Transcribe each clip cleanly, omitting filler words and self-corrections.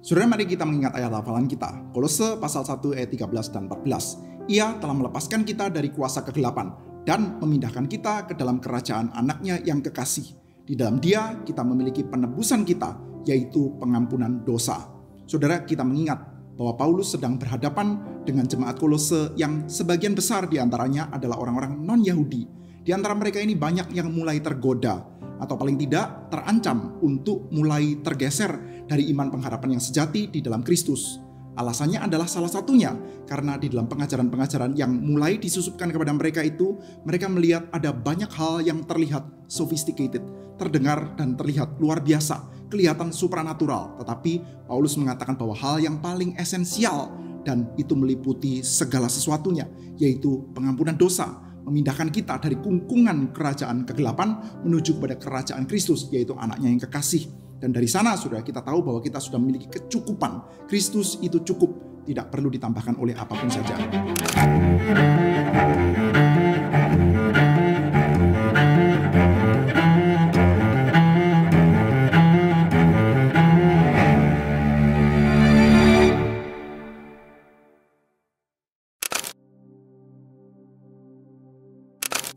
Saudara, mari kita mengingat ayat hafalan kita. Kolose pasal 1 ayat 13 dan 14. Ia telah melepaskan kita dari kuasa kegelapan dan memindahkan kita ke dalam kerajaan anaknya yang kekasih. Di dalam Dia kita memiliki penebusan kita, yaitu pengampunan dosa. Saudara, kita mengingat bahwa Paulus sedang berhadapan dengan jemaat Kolose yang sebagian besar diantaranya adalah orang-orang non-Yahudi. Di antara mereka ini banyak yang mulai tergoda atau paling tidak terancam untuk mulai tergeser dari iman pengharapan yang sejati di dalam Kristus. Alasannya adalah salah satunya karena di dalam pengajaran-pengajaran yang mulai disusupkan kepada mereka itu, mereka melihat ada banyak hal yang terlihat sophisticated, terdengar dan terlihat luar biasa, kelihatan supranatural. Tetapi Paulus mengatakan bahwa hal yang paling esensial dan itu meliputi segala sesuatunya, yaitu pengampunan dosa, memindahkan kita dari kungkungan kerajaan kegelapan menuju kepada kerajaan Kristus, yaitu anaknya yang kekasih. Dan dari sana sudah kita tahu bahwa kita sudah memiliki kecukupan. Kristus itu cukup, tidak perlu ditambahkan oleh apapun saja.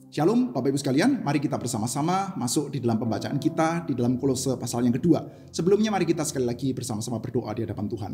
Shalom Bapak Ibu sekalian, mari kita bersama-sama masuk di dalam pembacaan kita di dalam Kolose pasal yang kedua. Sebelumnya mari kita sekali lagi bersama-sama berdoa di hadapan Tuhan.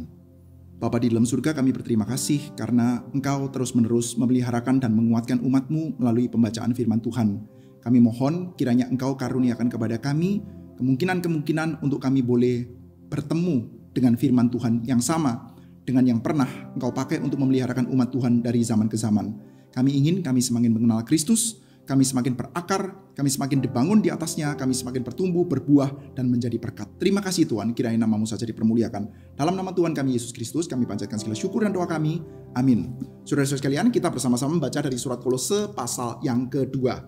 Bapa di dalam surga, kami berterima kasih karena Engkau terus-menerus memeliharakan dan menguatkan umat-Mu melalui pembacaan firman Tuhan. Kami mohon kiranya Engkau karuniakan kepada kami kemungkinan-kemungkinan untuk kami boleh bertemu dengan firman Tuhan yang sama dengan yang pernah Engkau pakai untuk memeliharakan umat Tuhan dari zaman ke zaman. Kami semakin mengenal Kristus, kami semakin berakar, kami semakin dibangun di atasnya, kami semakin bertumbuh, berbuah, dan menjadi berkat. Terima kasih Tuhan, kiranya nama-Mu saja dipermuliakan. Dalam nama Tuhan kami Yesus Kristus, kami panjatkan segala syukur dan doa kami. Amin. Saudara-saudara sekalian, kita bersama-sama membaca dari surat Kolose pasal yang kedua.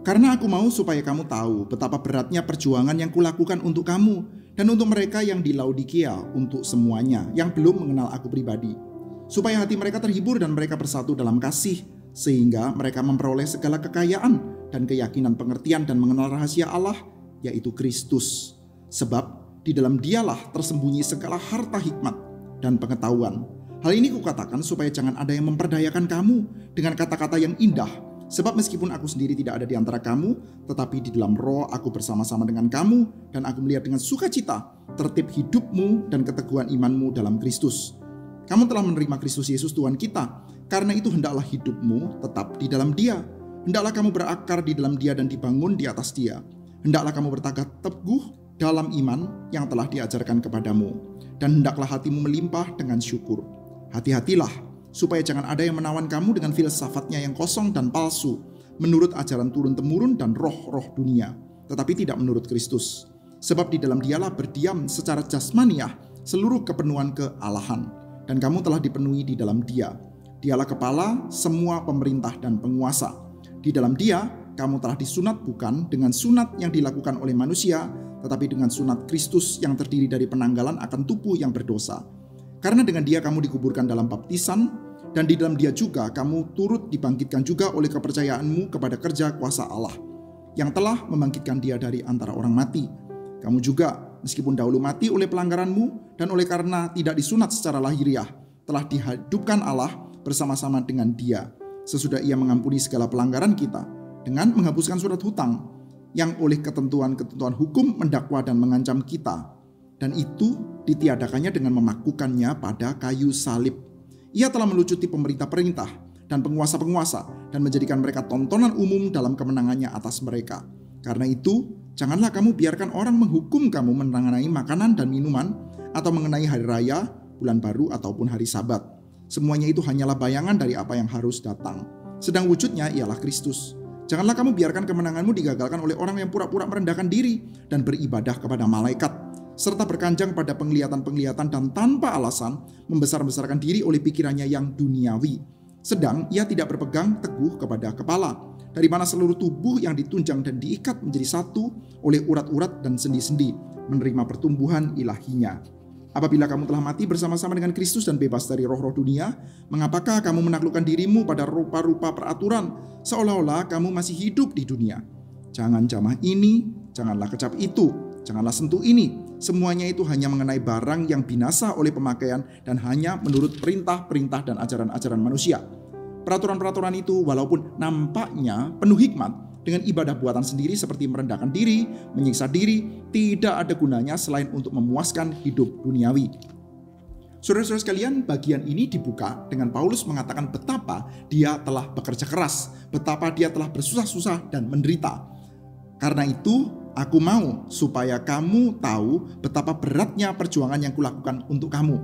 Karena aku mau supaya kamu tahu betapa beratnya perjuangan yang kulakukan untuk kamu, dan untuk mereka yang di Laodikia, untuk semuanya yang belum mengenal aku pribadi. Supaya hati mereka terhibur dan mereka bersatu dalam kasih, sehingga mereka memperoleh segala kekayaan dan keyakinan pengertian dan mengenal rahasia Allah, yaitu Kristus. Sebab di dalam Dialah tersembunyi segala harta hikmat dan pengetahuan. Hal ini kukatakan supaya jangan ada yang memperdayakan kamu dengan kata-kata yang indah. Sebab meskipun aku sendiri tidak ada di antara kamu, tetapi di dalam roh aku bersama-sama dengan kamu, dan aku melihat dengan sukacita tertib hidupmu dan keteguhan imanmu dalam Kristus. Kamu telah menerima Kristus Yesus Tuhan kita. Karena itu hendaklah hidupmu tetap di dalam Dia. Hendaklah kamu berakar di dalam Dia dan dibangun di atas Dia. Hendaklah kamu bertegak teguh dalam iman yang telah diajarkan kepadamu. Dan hendaklah hatimu melimpah dengan syukur. Hati-hatilah supaya jangan ada yang menawan kamu dengan filsafatnya yang kosong dan palsu, menurut ajaran turun-temurun dan roh-roh dunia, tetapi tidak menurut Kristus. Sebab di dalam Dialah berdiam secara jasmaniah seluruh kepenuhan kealahan. Dan kamu telah dipenuhi di dalam Dia. Dialah kepala semua pemerintah dan penguasa. Di dalam Dia, kamu telah disunat bukan dengan sunat yang dilakukan oleh manusia, tetapi dengan sunat Kristus yang terdiri dari penanggalan akan tubuh yang berdosa. Karena dengan Dia kamu dikuburkan dalam baptisan, dan di dalam Dia juga kamu turut dibangkitkan juga oleh kepercayaanmu kepada kerja kuasa Allah, yang telah membangkitkan Dia dari antara orang mati. Kamu juga, meskipun dahulu mati oleh pelanggaranmu, dan oleh karena tidak disunat secara lahiriah, telah dihidupkan Allah bersama-sama dengan Dia, sesudah Ia mengampuni segala pelanggaran kita, dengan menghapuskan surat hutang, yang oleh ketentuan-ketentuan hukum mendakwa dan mengancam kita, dan itu ditiadakannya dengan memakukannya pada kayu salib. Ia telah melucuti pemerintah-pemerintah dan penguasa-penguasa, dan menjadikan mereka tontonan umum dalam kemenangannya atas mereka. Karena itu, janganlah kamu biarkan orang menghukum kamu mengenai makanan dan minuman, atau mengenai hari raya, bulan baru, ataupun hari Sabat. Semuanya itu hanyalah bayangan dari apa yang harus datang. Sedang wujudnya ialah Kristus. Janganlah kamu biarkan kemenanganmu digagalkan oleh orang yang pura-pura merendahkan diri dan beribadah kepada malaikat, serta berkanjang pada penglihatan-penglihatan dan tanpa alasan membesar-besarkan diri oleh pikirannya yang duniawi. Sedang ia tidak berpegang teguh kepada kepala, dari mana seluruh tubuh yang ditunjang dan diikat menjadi satu oleh urat-urat dan sendi-sendi, menerima pertumbuhan ilahinya. Apabila kamu telah mati bersama-sama dengan Kristus dan bebas dari roh-roh dunia, mengapakah kamu menaklukkan dirimu pada rupa-rupa peraturan, seolah-olah kamu masih hidup di dunia? Jangan jamah ini, janganlah kecap itu, janganlah sentuh ini, Semuanya itu hanya mengenai barang yang binasa oleh pemakaian dan hanya menurut perintah-perintah dan ajaran-ajaran manusia. Peraturan-peraturan itu walaupun nampaknya penuh hikmat, dengan ibadah buatan sendiri seperti merendahkan diri, menyiksa diri, tidak ada gunanya selain untuk memuaskan hidup duniawi. Saudara-saudara sekalian, bagian ini dibuka dengan Paulus mengatakan betapa dia telah bekerja keras, betapa dia telah bersusah-susah dan menderita. Karena itu, aku mau supaya kamu tahu betapa beratnya perjuangan yang kulakukan untuk kamu.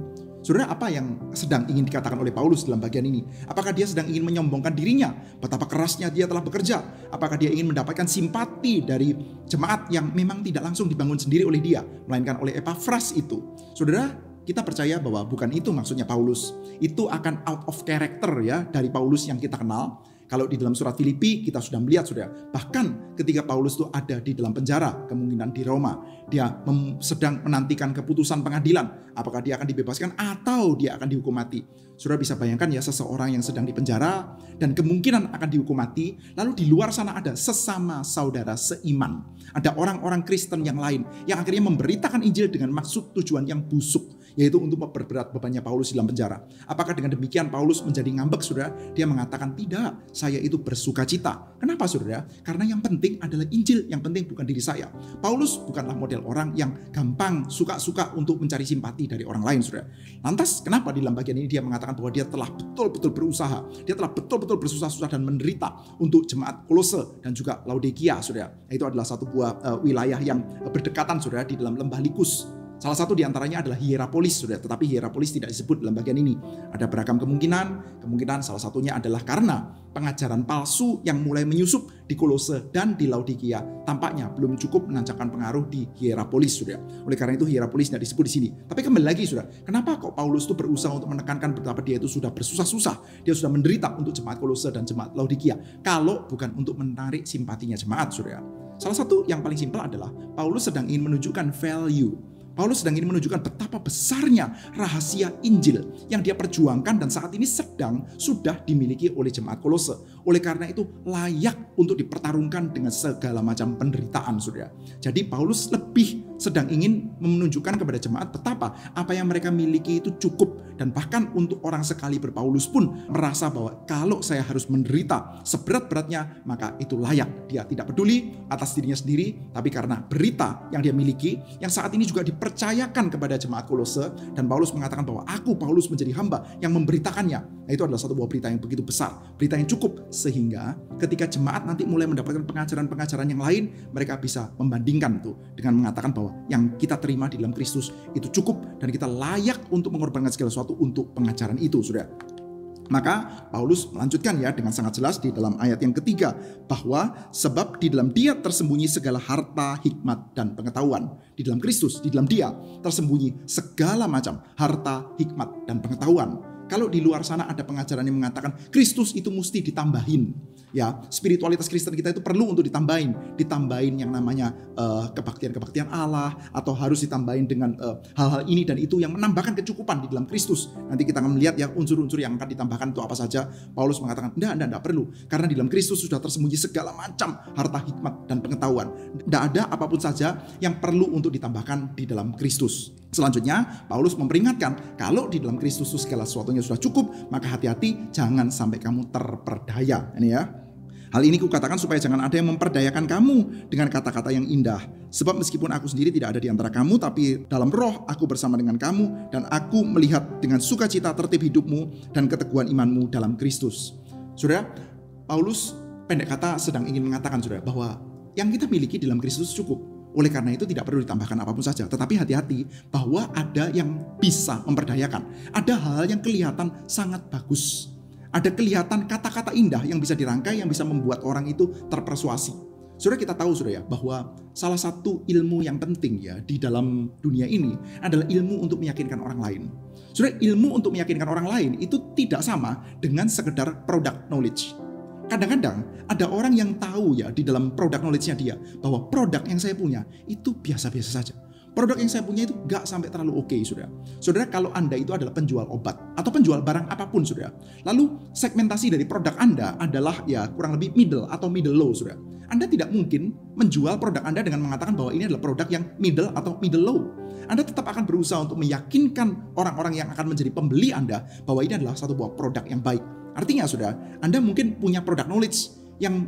Saudara, apa yang sedang ingin dikatakan oleh Paulus dalam bagian ini? Apakah dia sedang ingin menyombongkan dirinya? Betapa kerasnya dia telah bekerja? Apakah dia ingin mendapatkan simpati dari jemaat yang memang tidak langsung dibangun sendiri oleh dia, melainkan oleh Epafras itu? Saudara, kita percaya bahwa bukan itu maksudnya Paulus. Itu akan out of character ya dari Paulus yang kita kenal. Kalau di dalam surat Filipi kita sudah melihat, saudara, bahkan ketika Paulus itu ada di dalam penjara, kemungkinan di Roma, dia sedang menantikan keputusan pengadilan, apakah dia akan dibebaskan atau dia akan dihukum mati. Saudara bisa bayangkan ya, seseorang yang sedang di penjara dan kemungkinan akan dihukum mati, lalu di luar sana ada sesama saudara seiman, ada orang-orang Kristen yang lain yang akhirnya memberitakan Injil dengan maksud tujuan yang busuk, yaitu untuk memperberat bebannya Paulus di dalam penjara. Apakah dengan demikian Paulus menjadi ngambek, saudara? Dia mengatakan, tidak, saya itu bersuka cita. Kenapa, saudara? Karena yang penting adalah Injil, yang penting bukan diri saya. Paulus bukanlah model orang yang gampang suka-suka untuk mencari simpati dari orang lain, saudara. Lantas, kenapa di dalam bagian ini dia mengatakan bahwa dia telah betul-betul berusaha, dia telah betul-betul bersusah-susah dan menderita untuk jemaat Kolose dan juga Laodikia, saudara. Itu adalah satu buah wilayah yang berdekatan, saudara, di dalam lembah Likus. Salah satu diantaranya adalah Hierapolis, saudara. Tetapi Hierapolis tidak disebut dalam bagian ini. Ada beragam kemungkinan salah satunya adalah karena pengajaran palsu yang mulai menyusup di Kolose dan di Laodikia tampaknya belum cukup menancapkan pengaruh di Hierapolis, saudara. Oleh karena itu Hierapolis tidak disebut di sini. Tapi kembali lagi, saudara, kenapa kok Paulus itu berusaha untuk menekankan betapa dia itu sudah bersusah-susah, dia sudah menderita untuk jemaat Kolose dan jemaat Laodikia, kalau bukan untuk menarik simpatinya jemaat, saudara. Salah satu yang paling simpel adalah Paulus sedang ingin menunjukkan value. Paulus sedang ingin menunjukkan betapa besarnya rahasia Injil yang dia perjuangkan dan saat ini sudah dimiliki oleh jemaat Kolose. Oleh karena itu layak untuk dipertarungkan dengan segala macam penderitaan, saudara. Jadi Paulus lebih sedang ingin menunjukkan kepada jemaat betapa apa yang mereka miliki itu cukup, dan bahkan untuk orang sekali berPaulus pun merasa bahwa kalau saya harus menderita seberat-beratnya maka itu layak. Dia tidak peduli atas dirinya sendiri, tapi karena berita yang dia miliki yang saat ini juga dipercayakan kepada jemaat Kolose, dan Paulus mengatakan bahwa aku Paulus menjadi hamba yang memberitakannya. Nah, itu adalah satu buah berita yang begitu besar, berita yang cukup, sehingga ketika jemaat nanti mulai mendapatkan pengajaran-pengajaran yang lain, mereka bisa membandingkan itu dengan mengatakan bahwa yang kita terima di dalam Kristus itu cukup dan kita layak untuk mengorbankan segala sesuatu untuk pengajaran itu, saudara. Maka Paulus melanjutkan ya dengan sangat jelas di dalam ayat yang ketiga, bahwa sebab di dalam dia tersembunyi segala harta, hikmat, dan pengetahuan. Di dalam Kristus, di dalam dia tersembunyi segala macam harta, hikmat, dan pengetahuan. Kalau di luar sana ada pengajaran yang mengatakan Kristus itu mesti ditambahin, ya, spiritualitas Kristen kita itu perlu untuk ditambahin yang namanya kebaktian Allah, atau harus ditambahin dengan hal-hal ini dan itu yang menambahkan kecukupan di dalam Kristus. Nanti kita akan melihat ya unsur-unsur yang akan ditambahkan itu apa saja. Paulus mengatakan enggak perlu, karena di dalam Kristus sudah tersembunyi segala macam harta, hikmat, dan pengetahuan. Tidak ada apapun saja yang perlu untuk ditambahkan di dalam Kristus. Selanjutnya Paulus memperingatkan kalau di dalam Kristus segala sesuatunya sudah cukup, maka hati-hati jangan sampai kamu terperdaya. Ini ya. Hal ini kukatakan supaya jangan ada yang memperdayakan kamu dengan kata-kata yang indah. Sebab meskipun aku sendiri tidak ada di antara kamu, tapi dalam roh aku bersama dengan kamu, dan aku melihat dengan sukacita tertib hidupmu dan keteguhan imanmu dalam Kristus. Saudara, Paulus pendek kata sedang ingin mengatakan, saudara, bahwa yang kita miliki dalam Kristus cukup. Oleh karena itu tidak perlu ditambahkan apapun saja. Tetapi hati-hati bahwa ada yang bisa memperdayakan. Ada hal yang kelihatan sangat bagus. Ada kelihatan kata-kata indah yang bisa dirangkai, yang bisa membuat orang itu terpersuasi. Saudara, kita tahu, saudara, ya, bahwa salah satu ilmu yang penting ya di dalam dunia ini adalah ilmu untuk meyakinkan orang lain. Saudara, ilmu untuk meyakinkan orang lain itu tidak sama dengan sekedar product knowledge. Kadang-kadang ada orang yang tahu ya di dalam product knowledge-nya dia bahwa produk yang saya punya itu biasa-biasa saja. Produk yang saya punya itu gak sampai terlalu oke, saudara. Saudara, kalau Anda itu adalah penjual obat atau penjual barang apapun, saudara, lalu segmentasi dari produk Anda adalah ya kurang lebih middle atau middle low, saudara. Anda tidak mungkin menjual produk Anda dengan mengatakan bahwa ini adalah produk yang middle atau middle low. Anda tetap akan berusaha untuk meyakinkan orang-orang yang akan menjadi pembeli Anda bahwa ini adalah satu buah produk yang baik. Artinya, saudara, Anda mungkin punya product knowledge yang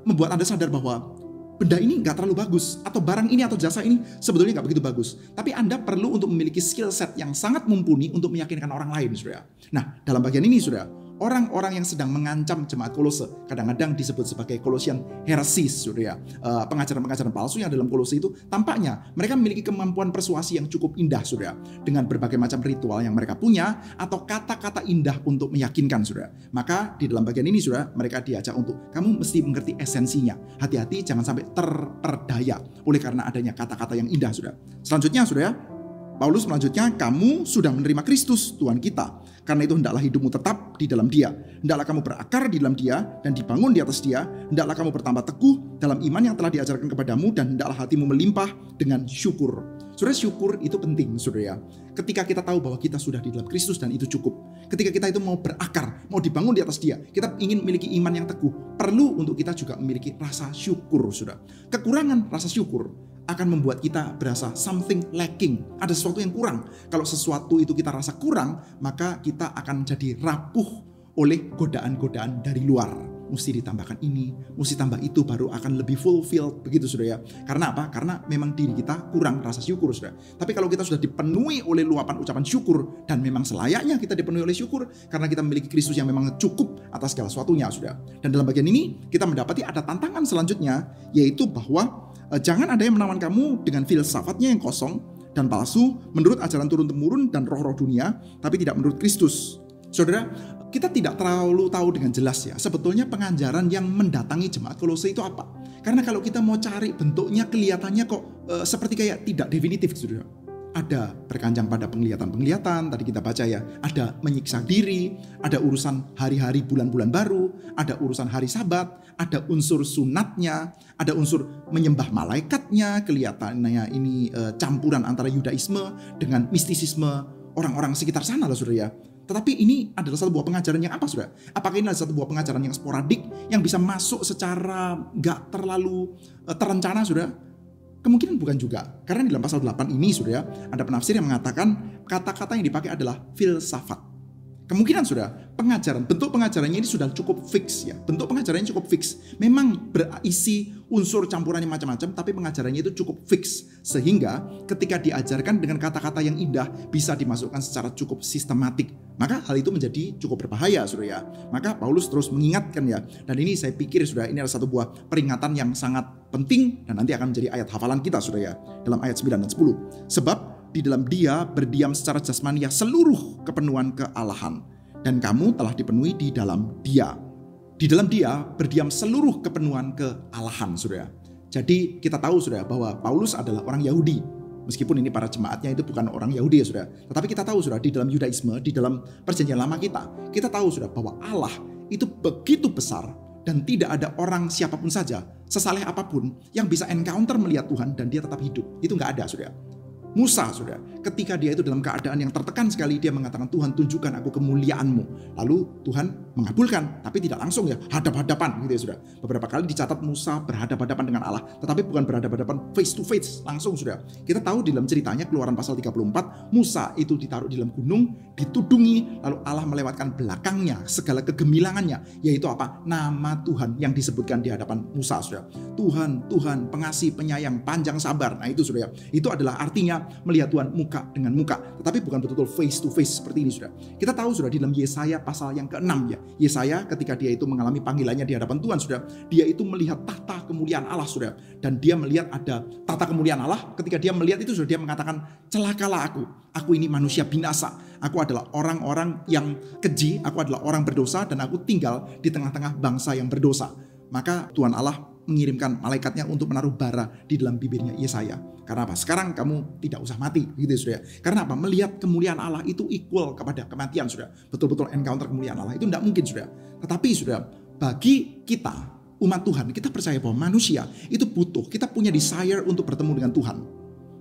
membuat Anda sadar bahwa benda ini nggak terlalu bagus, atau barang ini atau jasa ini sebetulnya nggak begitu bagus. Tapi Anda perlu untuk memiliki skill set yang sangat mumpuni untuk meyakinkan orang lain, saudara. Nah, dalam bagian ini, saudara, orang-orang yang sedang mengancam jemaat Kolose kadang-kadang disebut sebagai Colossian heresies, saudara. Pengajaran-pengajaran palsu yang dalam Kolose itu tampaknya mereka memiliki kemampuan persuasi yang cukup indah, saudara, dengan berbagai macam ritual yang mereka punya atau kata-kata indah untuk meyakinkan, saudara. Maka di dalam bagian ini, saudara, mereka diajak untuk kamu mesti mengerti esensinya. Hati-hati jangan sampai terperdaya oleh karena adanya kata-kata yang indah, saudara. Selanjutnya, saudara, Paulus melanjutnya, kamu sudah menerima Kristus Tuhan kita. Karena itu hendaklah hidupmu tetap di dalam Dia. Hendaklah kamu berakar di dalam Dia dan dibangun di atas Dia. Hendaklah kamu bertambah teguh dalam iman yang telah diajarkan kepadamu dan hendaklah hatimu melimpah dengan syukur. Saudara, syukur itu penting, saudara. Ketika kita tahu bahwa kita sudah di dalam Kristus dan itu cukup. Ketika kita itu mau berakar, mau dibangun di atas Dia, kita ingin memiliki iman yang teguh. Perlu untuk kita juga memiliki rasa syukur, saudara. Kekurangan rasa syukur akan membuat kita berasa something lacking. Ada sesuatu yang kurang. Kalau sesuatu itu kita rasa kurang, maka kita akan jadi rapuh oleh godaan-godaan dari luar. Mesti ditambahkan ini, mesti tambah itu, baru akan lebih fulfilled. Begitu, saudara ya. Karena apa? Karena memang diri kita kurang rasa syukur, saudara. Tapi kalau kita sudah dipenuhi oleh luapan ucapan syukur, dan memang selayaknya kita dipenuhi oleh syukur, karena kita memiliki Kristus yang memang cukup atas segala sesuatunya, saudara. Dan dalam bagian ini, kita mendapati ada tantangan selanjutnya, yaitu bahwa jangan ada yang menawan kamu dengan filsafatnya yang kosong dan palsu menurut ajaran turun-temurun dan roh-roh dunia, tapi tidak menurut Kristus. Saudara, kita tidak terlalu tahu dengan jelas ya sebetulnya pengajaran yang mendatangi jemaat Kolose itu apa. Karena kalau kita mau cari bentuknya kelihatannya kok seperti kayak tidak definitif, saudara. Ada berkanjang pada penglihatan, tadi kita baca ya. Ada menyiksa diri, ada urusan hari-hari bulan-bulan baru, ada urusan hari Sabat, ada unsur sunatnya, ada unsur menyembah malaikatnya, kelihatannya ini campuran antara Yudaisme dengan mistisisme orang-orang sekitar sana loh, saudara ya. Tetapi ini adalah satu buah pengajaran yang apa, saudara? Apakah ini adalah satu buah pengajaran yang sporadik, yang bisa masuk secara gak terlalu terencana, saudara? Kemungkinan bukan juga. Karena di dalam pasal 8 ini, saudara, ada penafsir yang mengatakan kata-kata yang dipakai adalah filsafat. Kemungkinan, saudara, bentuk pengajarannya ini sudah cukup fix ya. Bentuk pengajarannya cukup fix. Memang berisi unsur campurannya macam-macam, tapi pengajarannya itu cukup fix. Sehingga ketika diajarkan dengan kata-kata yang indah, bisa dimasukkan secara cukup sistematik. Maka hal itu menjadi cukup berbahaya, saudara ya. Maka Paulus terus mengingatkan ya. Dan ini saya pikir, saudara, ini adalah satu buah peringatan yang sangat penting dan nanti akan menjadi ayat hafalan kita, saudara ya. Dalam ayat 9 dan 10. Sebab di dalam Dia berdiam secara jasmaniah seluruh kepenuhan kealahan, dan kamu telah dipenuhi di dalam Dia. Di dalam Dia berdiam seluruh kepenuhan kealahan, saudara. Jadi kita tahu, saudara, bahwa Paulus adalah orang Yahudi. Meskipun ini para jemaatnya itu bukan orang Yahudi ya, saudara. Tetapi kita tahu, saudara, di dalam Yudaisme, di dalam perjanjian lama kita tahu, saudara, bahwa Allah itu begitu besar dan tidak ada orang siapapun saja, sesaleh apapun, yang bisa encounter melihat Tuhan dan dia tetap hidup. Itu nggak ada, saudara. Musa, saudara, ketika dia itu dalam keadaan yang tertekan sekali, dia mengatakan, Tuhan tunjukkan aku kemuliaan-Mu. Lalu Tuhan mengabulkan, tapi tidak langsung ya, hadap-hadapan gitu ya, saudara. Beberapa kali dicatat Musa berhadap-hadapan dengan Allah, tetapi bukan berhadap-hadapan face to face langsung, saudara. Kita tahu di dalam ceritanya Keluaran pasal 34, Musa itu ditaruh di dalam gunung, ditudungi, lalu Allah melewatkan belakangnya segala kegemilangannya, yaitu apa? Nama Tuhan yang disebutkan di hadapan Musa, saudara. Tuhan, Tuhan, pengasih, penyayang, panjang sabar. Nah itu, saudara, itu adalah artinya melihat Tuhan muka dengan muka, tetapi bukan betul-betul face to face seperti ini, saudara. Kita tahu, saudara, di dalam Yesaya pasal yang ke-6 ya. Yesaya ketika dia itu mengalami panggilannya di hadapan Tuhan, saudara, dia itu melihat tahta kemuliaan Allah, saudara, dan dia melihat ada tahta kemuliaan Allah. Ketika dia melihat itu, saudara, dia mengatakan, celakalah aku ini manusia binasa, aku adalah orang-orang yang keji, aku adalah orang berdosa, dan aku tinggal di tengah-tengah bangsa yang berdosa. Maka Tuhan Allah mengirimkan malaikatnya untuk menaruh bara di dalam bibirnya Yesaya. Karena apa? Sekarang kamu tidak usah mati, gitu, saudara. Karena apa? Melihat kemuliaan Allah itu equal kepada kematian, saudara. Betul-betul encounter kemuliaan Allah itu tidak mungkin, saudara. Tetapi, saudara, bagi kita umat Tuhan, kita percaya bahwa manusia itu butuh, kita punya desire untuk bertemu dengan Tuhan.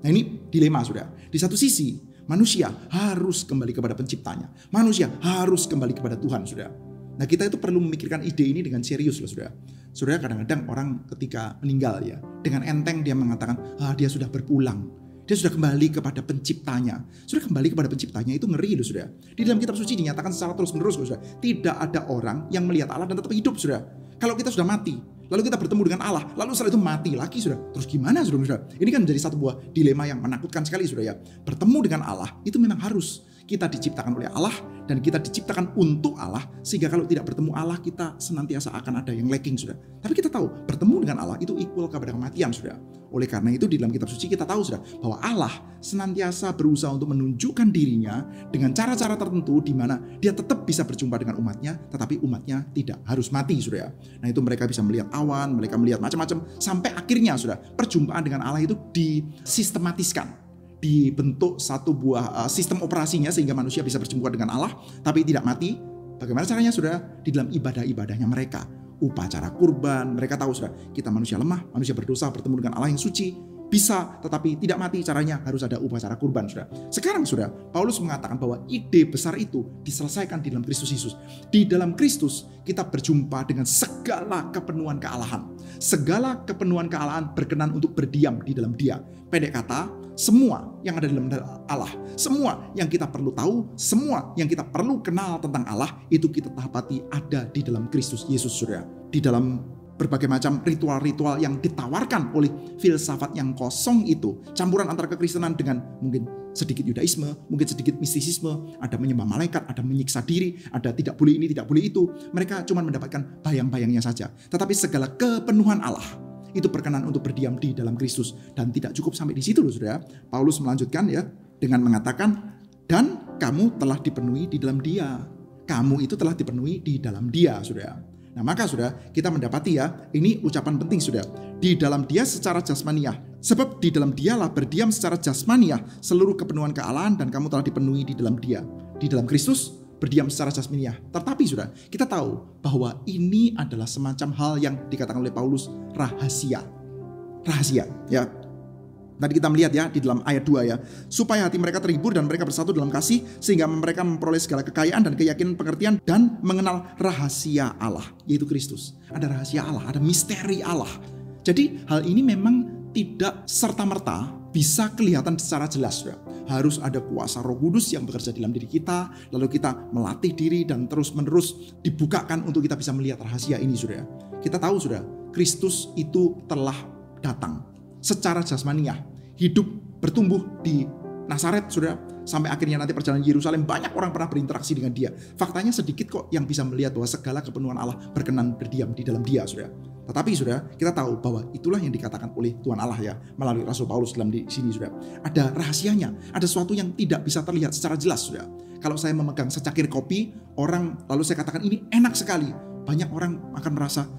Nah ini dilema, saudara. Di satu sisi, manusia harus kembali kepada penciptanya. Manusia harus kembali kepada Tuhan, saudara. Nah kita itu perlu memikirkan ide ini dengan serius loh, saudara. Saudara, kadang-kadang orang ketika meninggal ya, dengan enteng dia mengatakan, dia sudah berpulang. Dia sudah kembali kepada penciptanya. Sudah kembali kepada penciptanya itu ngeri loh saudara. Di dalam kitab suci dinyatakan secara terus menerus saudara. Tidak ada orang yang melihat Allah dan tetap hidup saudara. Kalau kita sudah mati, lalu kita bertemu dengan Allah, lalu setelah itu mati lagi saudara. Terus gimana saudara? Ini kan menjadi satu buah dilema yang menakutkan sekali saudara ya. Bertemu dengan Allah itu memang harus. Kita diciptakan oleh Allah dan kita diciptakan untuk Allah, sehingga kalau tidak bertemu Allah kita senantiasa akan ada yang lacking sudah. Tapi kita tahu bertemu dengan Allah itu equal kepada kematian sudah. Oleh karena itu di dalam kitab suci kita tahu sudah bahwa Allah senantiasa berusaha untuk menunjukkan dirinya dengan cara-cara tertentu di mana dia tetap bisa berjumpa dengan umatnya, tetapi umatnya tidak harus mati sudah. Nah itu mereka bisa melihat awan, mereka melihat macam-macam sampai akhirnya sudah perjumpaan dengan Allah itu disistematiskan. Dibentuk satu buah sistem operasinya sehingga manusia bisa berjumpa dengan Allah tapi tidak mati. Bagaimana caranya saudara? Di dalam ibadah-ibadahnya mereka, upacara kurban. Mereka tahu saudara, kita manusia lemah, manusia berdosa, bertemu dengan Allah yang suci bisa tetapi tidak mati, caranya harus ada upacara kurban saudara. Sekarang saudara, Paulus mengatakan bahwa ide besar itu diselesaikan di dalam Kristus Yesus. Di dalam Kristus kita berjumpa dengan segala kepenuhan kealahan. Segala kepenuhan kealahan berkenan untuk berdiam di dalam Dia. Pendek kata, semua yang ada dalam Allah, semua yang kita perlu tahu, semua yang kita perlu kenal tentang Allah, itu kita dapati ada di dalam Kristus Yesus saudara. Di dalam berbagai macam ritual-ritual yang ditawarkan oleh filsafat yang kosong itu, campuran antara kekristenan dengan mungkin sedikit Yudaisme, mungkin sedikit mistisisme, ada menyembah malaikat, ada menyiksa diri, ada tidak boleh ini, tidak boleh itu. Mereka cuma mendapatkan bayang-bayangnya saja. Tetapi segala kepenuhan Allah itu berkenan untuk berdiam di dalam Kristus. Dan tidak cukup sampai di situ loh saudara. Paulus melanjutkan ya dengan mengatakan, dan kamu telah dipenuhi di dalam Dia. Kamu itu telah dipenuhi di dalam Dia saudara. Nah maka saudara, kita mendapati ya, ini ucapan penting saudara, di dalam Dia secara jasmaniah. Sebab di dalam Dialah berdiam secara jasmaniah seluruh kepenuhan kealahan, dan kamu telah dipenuhi di dalam Dia. Di dalam Kristus berdiam secara jasmaniah. Tetapi saudara, kita tahu bahwa ini adalah semacam hal yang dikatakan oleh Paulus rahasia. Rahasia ya. Tadi kita melihat ya di dalam ayat 2 ya, supaya hati mereka terhibur dan mereka bersatu dalam kasih, sehingga mereka memperoleh segala kekayaan dan keyakinan pengertian dan mengenal rahasia Allah, yaitu Kristus. Ada rahasia Allah, ada misteri Allah. Jadi hal ini memang tidak serta-merta bisa kelihatan secara jelas. Ya. Harus ada kuasa Roh Kudus yang bekerja dalam diri kita, lalu kita melatih diri dan terus-menerus dibukakan untuk kita bisa melihat rahasia ini saudara. Kita tahu saudara, Kristus itu telah datang secara jasmaniah, hidup bertumbuh di Nazaret saudara, sampai akhirnya nanti perjalanan Yerusalem banyak orang pernah berinteraksi dengan Dia. Faktanya sedikit kok yang bisa melihat bahwa segala kepenuhan Allah berkenan berdiam di dalam Dia saudara. Tetapi saudara, kita tahu bahwa itulah yang dikatakan oleh Tuhan Allah ya, melalui Rasul Paulus dalam di sini saudara. Ada rahasianya, ada sesuatu yang tidak bisa terlihat secara jelas saudara. Kalau saya memegang secangkir kopi, orang lalu saya katakan ini enak sekali, banyak orang akan merasa,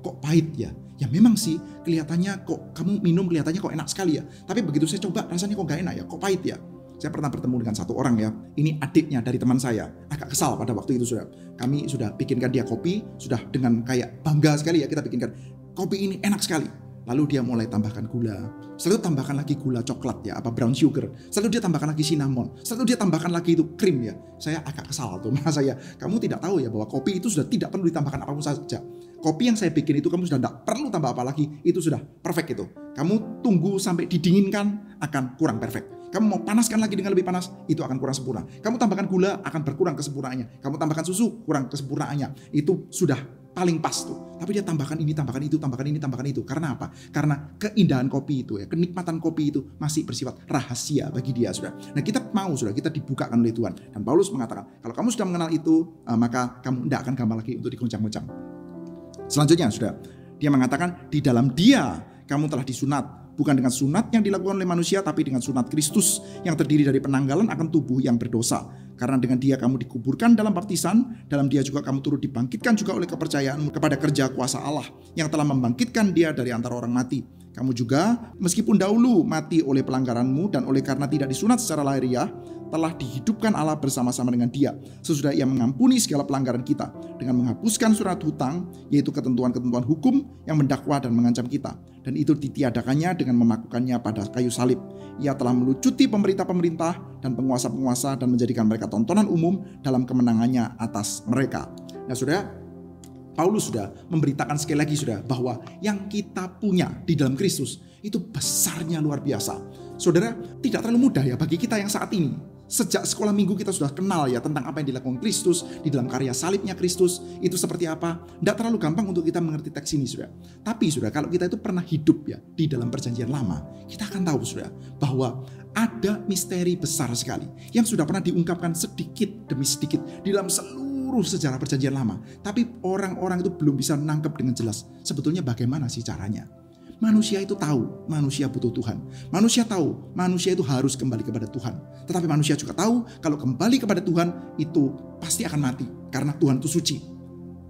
kok pahit ya. Ya memang sih kelihatannya kok kamu minum kelihatannya kok enak sekali ya. Tapi begitu saya coba rasanya kok gak enak ya, kok pahit ya. Saya pernah bertemu dengan satu orang ya. Ini adiknya dari teman saya. Agak kesal pada waktu itu sudah. Kami sudah bikinkan dia kopi, sudah dengan kayak bangga sekali ya kita bikinkan. Kopi ini enak sekali. Lalu dia mulai tambahkan gula. Setelah itu tambahkan lagi gula coklat ya, brown sugar. Setelah itu dia tambahkan lagi cinnamon. Setelah itu dia tambahkan lagi itu krim ya. Saya agak kesal tuh mas saya. Kamu tidak tahu ya bahwa kopi itu sudah tidak perlu ditambahkan apapun saja. Kopi yang saya bikin itu kamu sudah tidak perlu tambah apa lagi. Itu sudah perfect itu. Kamu tunggu sampai didinginkan akan kurang perfect. Kamu mau panaskan lagi dengan lebih panas, itu akan kurang sempurna. Kamu tambahkan gula akan berkurang kesempurnaannya. Kamu tambahkan susu kurang kesempurnaannya. Itu sudah paling pas tuh. Tapi dia tambahkan ini, tambahkan itu, tambahkan ini, tambahkan itu. Karena apa? Karena keindahan kopi itu ya, kenikmatan kopi itu masih bersifat rahasia bagi dia sudah. Nah kita mau sudah, kita dibukakan oleh Tuhan. Dan Paulus mengatakan, kalau kamu sudah mengenal itu, maka kamu tidak akan gampang lagi untuk diguncang-guncang. Selanjutnya sudah, dia mengatakan di dalam Dia kamu telah disunat. Bukan dengan sunat yang dilakukan oleh manusia, tapi dengan sunat Kristus yang terdiri dari penanggalan akan tubuh yang berdosa. Karena dengan Dia kamu dikuburkan dalam baptisan, dalam Dia juga kamu turut dibangkitkan juga oleh kepercayaan kepada kerja kuasa Allah yang telah membangkitkan Dia dari antara orang mati. Kamu juga meskipun dahulu mati oleh pelanggaranmu dan oleh karena tidak disunat secara lahiriah, telah dihidupkan Allah bersama-sama dengan Dia sesudah Ia mengampuni segala pelanggaran kita dengan menghapuskan surat hutang, yaitu ketentuan-ketentuan hukum yang mendakwa dan mengancam kita, dan itu ditiadakannya dengan memakukannya pada kayu salib. Ia telah melucuti pemerintah-pemerintah dan penguasa-penguasa dan menjadikan mereka tontonan umum dalam kemenangannya atas mereka. Nah saudara, Paulus sudah memberitakan sekali lagi sudah bahwa yang kita punya di dalam Kristus itu besarnya luar biasa. Saudara, tidak terlalu mudah ya bagi kita yang saat ini. Sejak sekolah minggu kita sudah kenal ya tentang apa yang dilakukan Kristus di dalam karya salibnya Kristus itu seperti apa. Tidak terlalu gampang untuk kita mengerti teks ini sudah. Tapi sudah kalau kita itu pernah hidup ya di dalam perjanjian lama, kita akan tahu sudah bahwa ada misteri besar sekali yang sudah pernah diungkapkan sedikit demi sedikit di dalam seluruh sejarah perjanjian lama. Tapi orang-orang itu belum bisa menangkap dengan jelas sebetulnya bagaimana sih caranya. Manusia itu tahu, manusia butuh Tuhan. Manusia tahu, manusia itu harus kembali kepada Tuhan. Tetapi manusia juga tahu, kalau kembali kepada Tuhan, itu pasti akan mati. Karena Tuhan itu suci.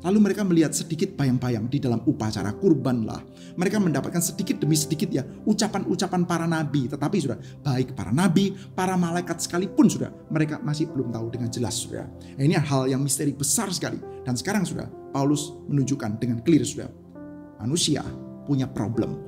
Lalu mereka melihat sedikit bayang-bayang di dalam upacara kurban lah. Mereka mendapatkan sedikit demi sedikit ya, ucapan-ucapan para nabi. Tetapi sudah, baik para nabi, para malaikat sekalipun sudah, mereka masih belum tahu dengan jelas sudah. Nah, ini hal yang misteri besar sekali. Dan sekarang sudah, Paulus menunjukkan dengan clear sudah, manusia punya problem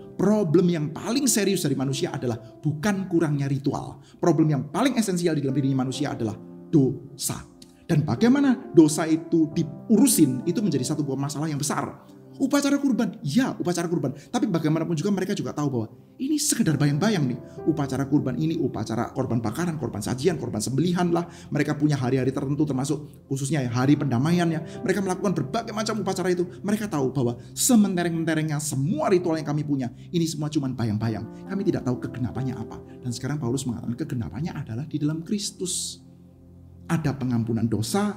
yang paling serius dari manusia adalah bukan kurangnya ritual. Problem yang paling esensial di dalam diri manusia adalah dosa. Dan bagaimana dosa itu diurusin itu menjadi satu buah masalah yang besar. Upacara kurban, ya upacara kurban. Tapi bagaimanapun juga mereka juga tahu bahwa ini sekedar bayang-bayang nih. Upacara kurban ini upacara korban bakaran, korban sajian, korban sembelihan lah. Mereka punya hari-hari tertentu termasuk khususnya ya hari pendamaian ya. Mereka melakukan berbagai macam upacara itu. Mereka tahu bahwa sementereng-menterengnya semua ritual yang kami punya ini semua cuma bayang-bayang. Kami tidak tahu kegenapannya apa. Dan sekarang Paulus mengatakan kegenapannya adalah di dalam Kristus. Ada pengampunan dosa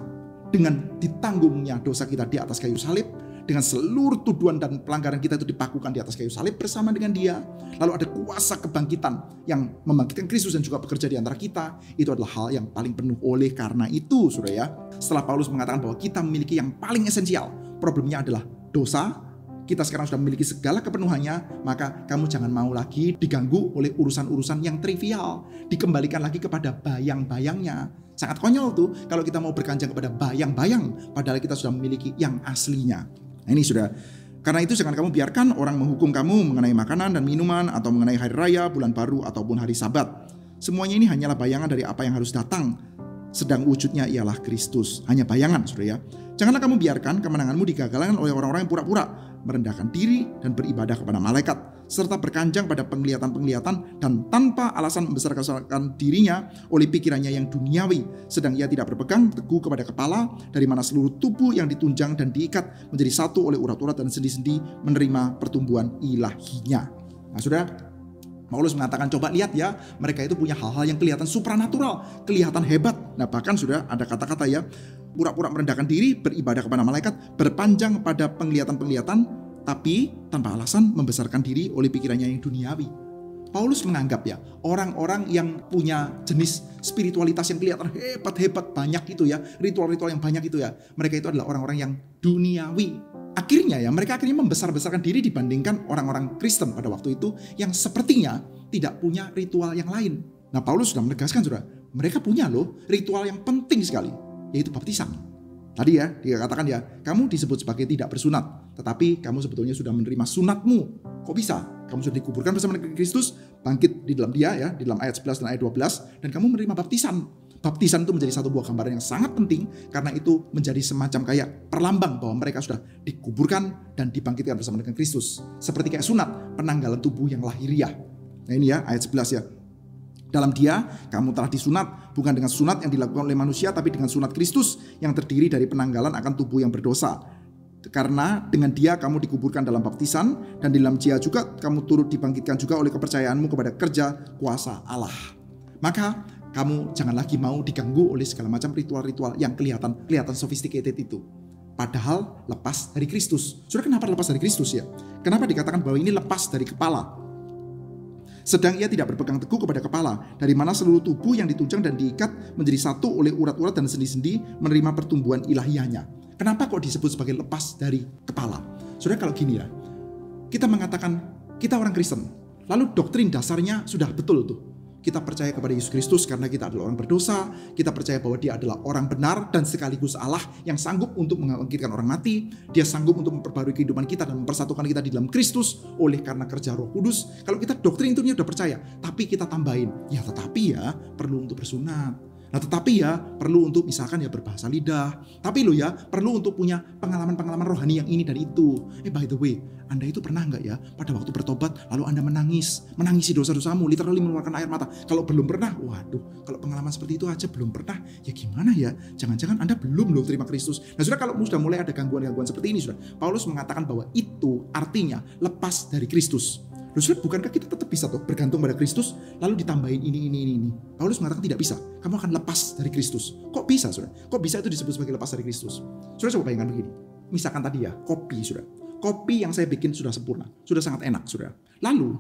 dengan ditanggungnya dosa kita di atas kayu salib. Dengan seluruh tuduhan dan pelanggaran kita itu dipakukan di atas kayu salib bersama dengan dia. Lalu ada kuasa kebangkitan yang membangkitkan Kristus dan juga bekerja di antara kita. Itu adalah hal yang paling penuh. Oleh karena itu, saudara ya, setelah Paulus mengatakan bahwa kita memiliki yang paling esensial, problemnya adalah dosa. Kita sekarang sudah memiliki segala kepenuhannya, maka kamu jangan mau lagi diganggu oleh urusan-urusan yang trivial. Dikembalikan lagi kepada bayang-bayangnya. Sangat konyol tuh kalau kita mau berkanjang kepada bayang-bayang, padahal kita sudah memiliki yang aslinya. Nah ini sudah, karena itu jangan kamu biarkan orang menghukum kamu mengenai makanan dan minuman atau mengenai hari raya, bulan baru, ataupun hari sabat. Semuanya ini hanyalah bayangan dari apa yang harus datang. Sedang wujudnya ialah Kristus. Hanya bayangan, saudara ya. Janganlah kamu biarkan kemenanganmu digagalkan oleh orang-orang yang pura-pura, merendahkan diri dan beribadah kepada malaikat, serta berkanjang pada penglihatan-penglihatan dan tanpa alasan membesarkan dirinya oleh pikirannya yang duniawi, sedang ia tidak berpegang teguh kepada kepala, dari mana seluruh tubuh yang ditunjang dan diikat menjadi satu oleh urat-urat dan sendi-sendi menerima pertumbuhan ilahinya. Nah, saudara, Paulus mengatakan, coba lihat ya, mereka itu punya hal-hal yang kelihatan supranatural, kelihatan hebat. Nah, bahkan sudah ada kata-kata ya, pura-pura merendahkan diri, beribadah kepada malaikat, berpanjang pada penglihatan-penglihatan, tapi tanpa alasan membesarkan diri oleh pikirannya yang duniawi. Paulus menganggap ya, orang-orang yang punya jenis spiritualitas yang kelihatan hebat-hebat banyak itu ya, ritual-ritual yang banyak itu ya, mereka itu adalah orang-orang yang duniawi. Akhirnya ya, mereka akhirnya membesar-besarkan diri dibandingkan orang-orang Kristen pada waktu itu yang sepertinya tidak punya ritual yang lain. Nah, Paulus sudah menegaskan sudah, mereka punya loh ritual yang penting sekali, yaitu baptisan. Tadi ya, dia katakan ya, kamu disebut sebagai tidak bersunat, tetapi kamu sebetulnya sudah menerima sunatmu. Kok bisa? Kamu sudah dikuburkan bersama dengan Kristus, bangkit di dalam dia ya, di dalam ayat 11 dan ayat 12, dan kamu menerima baptisan. Baptisan itu menjadi satu buah gambaran yang sangat penting, karena itu menjadi semacam kayak perlambang bahwa mereka sudah dikuburkan dan dibangkitkan bersama dengan Kristus. Seperti kayak sunat, penanggalan tubuh yang lahiriah. Nah ini ya, ayat 11 ya. Dalam dia, kamu telah disunat, bukan dengan sunat yang dilakukan oleh manusia, tapi dengan sunat Kristus yang terdiri dari penanggalan akan tubuh yang berdosa. Karena dengan dia kamu dikuburkan dalam baptisan, dan di dalam dia juga kamu turut dibangkitkan juga oleh kepercayaanmu kepada kerja kuasa Allah. Maka kamu jangan lagi mau diganggu oleh segala macam ritual-ritual yang kelihatan sophisticated itu. Padahal lepas dari Kristus. Sudah, kenapa lepas dari Kristus ya? Kenapa dikatakan bahwa ini lepas dari kepala? Sedang ia tidak berpegang teguh kepada kepala, dari mana seluruh tubuh yang ditunjang dan diikat menjadi satu oleh urat-urat dan sendi-sendi menerima pertumbuhan ilahiyahnya. Kenapa kok disebut sebagai lepas dari kepala? Saudara, kalau gini ya, kita mengatakan kita orang Kristen, lalu doktrin dasarnya sudah betul tuh. Kita percaya kepada Yesus Kristus karena kita adalah orang berdosa. Kita percaya bahwa dia adalah orang benar dan sekaligus Allah yang sanggup untuk membangkitkan orang mati. Dia sanggup untuk memperbarui kehidupan kita dan mempersatukan kita di dalam Kristus oleh karena kerja Roh Kudus. Kalau kita doktrin itu sudah percaya, tapi kita tambahin, ya tetapi ya perlu untuk bersunat. Nah tetapi ya perlu untuk misalkan ya berbahasa lidah. Tapi lo ya perlu untuk punya pengalaman-pengalaman rohani yang ini dan itu. By the way, Anda itu pernah nggak ya pada waktu bertobat lalu Anda menangisi dosa-dosamu, literally mengeluarkan air mata. Kalau belum pernah, waduh, kalau pengalaman seperti itu aja belum pernah, ya gimana ya? Jangan-jangan Anda belum loh terima Kristus. Nah sudah, kalau sudah mulai ada gangguan-gangguan seperti ini, sudah Paulus mengatakan bahwa itu artinya lepas dari Kristus. Loh, sudah, bukankah kita tetap bisa tuh bergantung pada Kristus lalu ditambahin ini. Paulus mengatakan tidak bisa. Kamu akan lepas dari Kristus. Kok bisa, sudah? Kok bisa itu disebut sebagai lepas dari Kristus? Sudah, coba bayangkan begini. Misalkan tadi ya, kopi, sudah. Kopi yang saya bikin sudah sempurna, sudah sangat enak, sudah. Lalu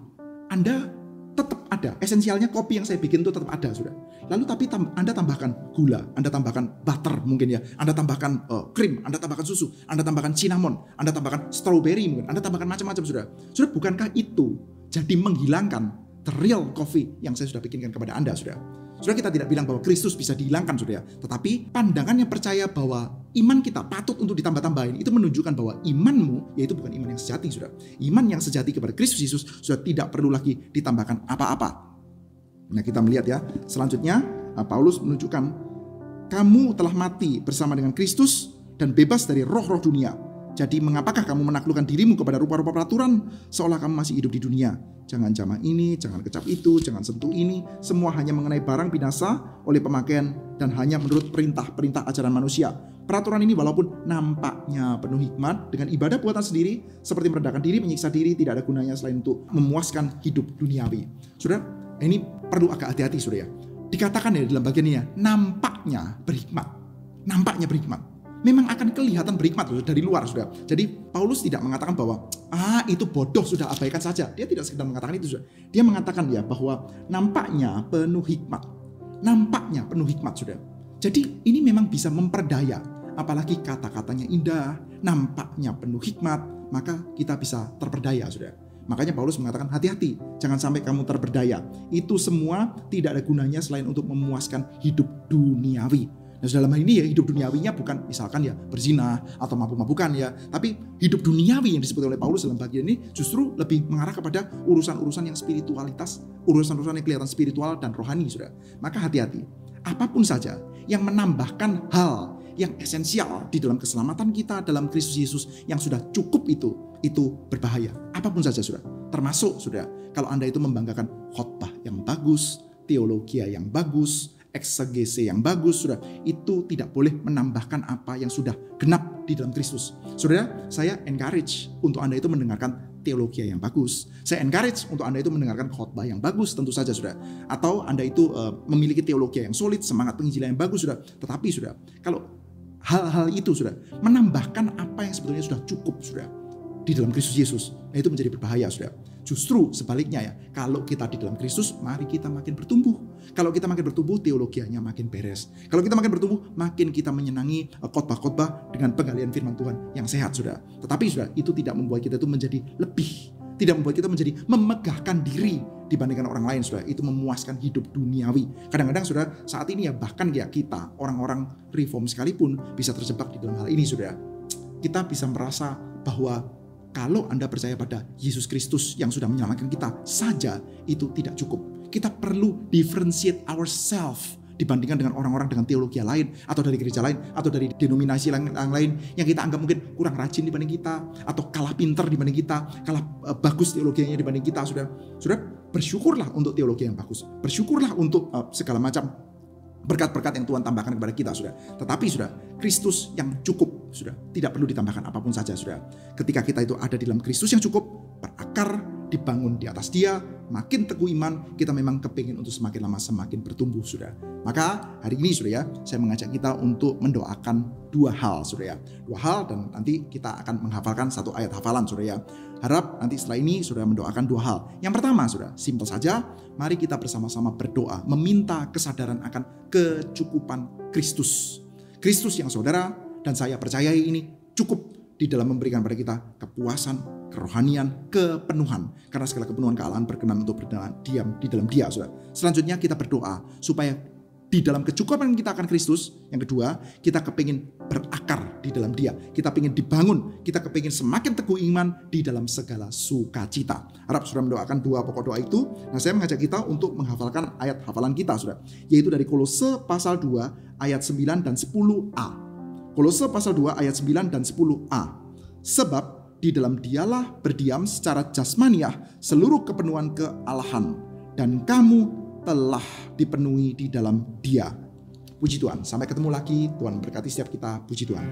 Anda tetap ada, esensialnya kopi yang saya bikin itu tetap ada, sudah. Lalu tapi Anda tambahkan gula, Anda tambahkan butter mungkin ya, Anda tambahkan krim, Anda tambahkan susu, Anda tambahkan cinnamon, Anda tambahkan strawberry mungkin, Anda tambahkan macam-macam, sudah. Sudah, bukankah itu jadi menghilangkan the real coffee yang saya sudah bikinkan kepada Anda, sudah? Sudah, kita tidak bilang bahwa Kristus bisa dihilangkan, sudah. Tetapi pandangan yang percaya bahwa iman kita patut untuk ditambah-tambahin itu menunjukkan bahwa imanmu yaitu bukan iman yang sejati, sudah. Iman yang sejati kepada Kristus Yesus sudah tidak perlu lagi ditambahkan apa-apa. Nah, kita melihat ya, selanjutnya Paulus menunjukkan kamu telah mati bersama dengan Kristus dan bebas dari roh-roh dunia. Jadi mengapakah kamu menaklukkan dirimu kepada rupa-rupa peraturan seolah kamu masih hidup di dunia? Jangan jamah ini, jangan kecap itu, jangan sentuh ini. Semua hanya mengenai barang binasa oleh pemakaian dan hanya menurut perintah-perintah ajaran manusia. Peraturan ini walaupun nampaknya penuh hikmat, dengan ibadah buatan sendiri seperti merendahkan diri, menyiksa diri, tidak ada gunanya selain untuk memuaskan hidup duniawi. Saudara, ini perlu agak hati-hati, saudara ya. Dikatakan ya dalam bagian ini ya, nampaknya berhikmat. Nampaknya berhikmat. Memang akan kelihatan berhikmat dari luar, sudah. Jadi Paulus tidak mengatakan bahwa itu bodoh, sudah abaikan saja. Dia tidak sekedar mengatakan itu, sudah. Dia mengatakan ya bahwa nampaknya penuh hikmat. Nampaknya penuh hikmat, sudah. Jadi ini memang bisa memperdaya. Apalagi kata-katanya indah, nampaknya penuh hikmat, maka kita bisa terperdaya, sudah. Makanya Paulus mengatakan hati-hati, jangan sampai kamu terperdaya. Itu semua tidak ada gunanya selain untuk memuaskan hidup duniawi. Nah, dalam hal ini ya hidup duniawinya bukan misalkan ya berzina atau mabuk-mabukan ya, tapi hidup duniawi yang disebut oleh Paulus dalam bagian ini justru lebih mengarah kepada urusan-urusan yang spiritualitas, urusan-urusan yang kelihatan spiritual dan rohani, sudah. Maka hati-hati, apapun saja yang menambahkan hal yang esensial di dalam keselamatan kita dalam Kristus Yesus yang sudah cukup itu berbahaya. Apapun saja, sudah. Termasuk, sudah, kalau Anda itu membanggakan khotbah yang bagus, teologi yang bagus, eksegese yang bagus, sudah, itu tidak boleh menambahkan apa yang sudah genap di dalam Kristus. Saudara, saya encourage untuk Anda itu mendengarkan teologi yang bagus. Saya encourage untuk Anda itu mendengarkan khotbah yang bagus, tentu saja, sudah. Atau Anda itu memiliki teologi yang solid, semangat penginjilan yang bagus, sudah. Tetapi, sudah, kalau hal-hal itu, sudah, menambahkan apa yang sebetulnya sudah cukup, sudah, di dalam Kristus Yesus, nah itu menjadi berbahaya, sudah. Justru sebaliknya ya, kalau kita di dalam Kristus, mari kita makin bertumbuh. Kalau kita makin bertumbuh, teologianya makin beres. Kalau kita makin bertumbuh, makin kita menyenangi khotbah-khotbah dengan penggalian firman Tuhan yang sehat, sudah. Tetapi, sudah, itu tidak membuat kita itu menjadi lebih. Tidak membuat kita menjadi memegahkan diri dibandingkan orang lain, sudah. Itu memuaskan hidup duniawi. Kadang-kadang, sudah, saat ini ya bahkan ya kita, orang-orang reform sekalipun bisa terjebak di dalam hal ini, sudah. Kita bisa merasa bahwa kalau Anda percaya pada Yesus Kristus yang sudah menyelamatkan kita saja, itu tidak cukup. Kita perlu differentiate ourselves dibandingkan dengan orang-orang dengan teologi lain, atau dari gereja lain, atau dari denominasi yang lain, yang kita anggap mungkin kurang rajin dibanding kita, atau kalah pinter dibanding kita, kalah bagus teologinya dibanding kita. Sudah, bersyukurlah untuk teologi yang bagus. Bersyukurlah untuk segala macam berkat-berkat yang Tuhan tambahkan kepada kita, sudah. Tetapi, sudah, Kristus yang cukup, sudah. Tidak perlu ditambahkan apapun saja, sudah. Ketika kita itu ada di dalam Kristus yang cukup, berakar, dibangun di atas Dia, makin teguh iman, kita memang kepingin untuk semakin lama semakin bertumbuh, sudah. Maka hari ini, sudah ya, saya mengajak kita untuk mendoakan dua hal, sudah ya. Dua hal, dan nanti kita akan menghafalkan satu ayat hafalan, sudah ya. Harap nanti setelah ini sudah mendoakan dua hal. Yang pertama, sudah, simpel saja, mari kita bersama-sama berdoa, meminta kesadaran akan kecukupan Kristus. Kristus yang saudara dan saya percayai ini cukup di dalam memberikan pada kita kepuasan, kerohanian, kepenuhan. Karena segala kepenuhan kealahan berkenan untuk diam di dalam Dia, saudara. Selanjutnya kita berdoa supaya di dalam kecukupan kita akan Kristus. Yang kedua, kita kepingin berakar di di dalam Dia. Kita ingin dibangun, kita kepingin semakin teguh iman di dalam segala sukacita. Harap saudara mendoakan dua pokok doa itu. Nah, saya mengajak kita untuk menghafalkan ayat hafalan kita, saudara, yaitu dari Kolose pasal 2 ayat 9 dan 10a. Kolose pasal 2 ayat 9 dan 10a. Sebab di dalam Dialah berdiam secara jasmaniah seluruh kepenuhan kealahan, dan kamu telah dipenuhi di dalam Dia. Puji Tuhan. Sampai ketemu lagi. Tuhan berkati setiap kita. Puji Tuhan.